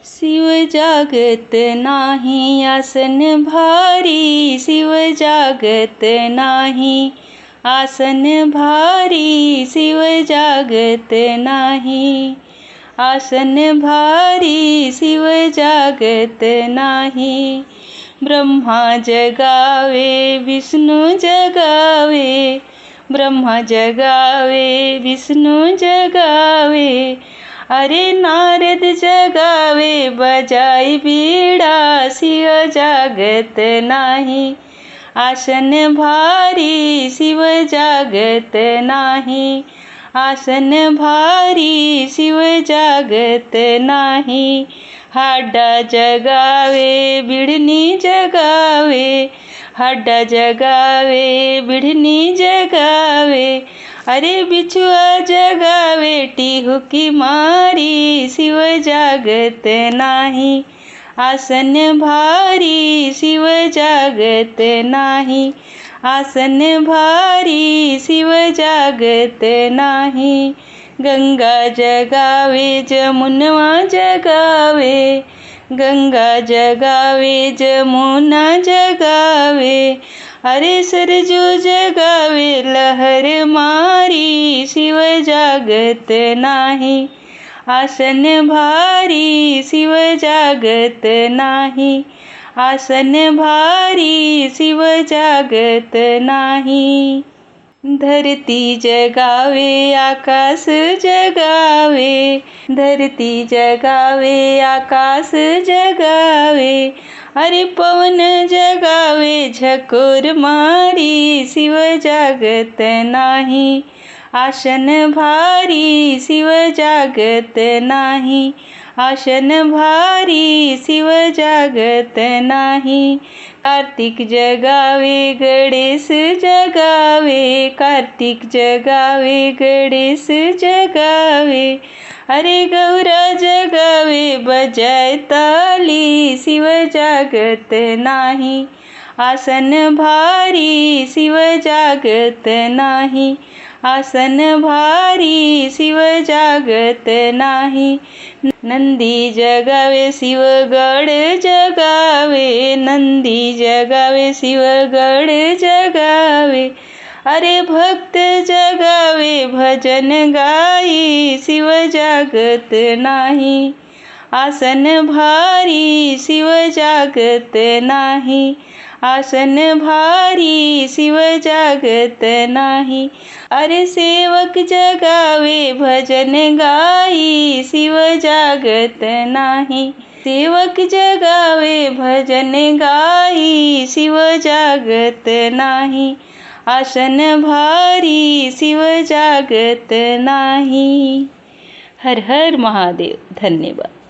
शिव जागत नाही आसन भारी, शिव जागत नाही आसन भारी, शिव जागत नाही आसन भारी, शिव जागत नाही। ब्रह्मा जगावे विष्णू जगावे, ब्रह्मा जगावे विष्णू जगावे, अरे नारद जगावे बजाई बीड़ा, शिव जागत नाही आसन भारी, शिव जागत नाही आसन भारी, शिव जागत नाही। हाडा जगावे बिडनी जगावे, हाडा जगावे बिडनी जगावे, अरे बिछुआ जगावे टिहुकी मारी, शिव जागत नाही आसन भारी, शिव जागत नाही आसन भारी, शिव जागत नाही। गंगा जगावे जमुना जगावे, गंगा जगावे जमुना जगावे, अरे सरजू जगावे लहर मारी, शिव जागत नाही आसन भारी, शिव जागत नाही आसन भारी, शिव जागत नाही। धरती जगावे आकाश जगावे, धरती जगावे आकाश जगावे, अरे पवन जगावे झकोर मारी, शिव जागत नाही आसन भारी, शिव जागत नाही आसन भारी, शिव जागत नाही। कार्तिक जगावे गणेश जगावे, कार्तिक जगावे गणेश जगावे, अरे गौरा जगावे बजाय ताली, शिव जागत नाही आसन भारी, शिव जागत नाही आसन भारी, शिव जागत नाही। नंदी जगावे शिवगड जगावे, नंदी जगावे शिवगड जगावे, अरे भक्त जगावे भजन गाई, शिव जागत नाही आसन भारी, शिव जागत नाही आसन भारी, शिव जागत नाही। अरे सेवक जगावे भजन गाई, शिव जागत नाही सेवक जगावे भजन गाई, शिव जागत नाही आसन भारी, शिव जागत नाही। हर हर महादेव। धन्यवाद।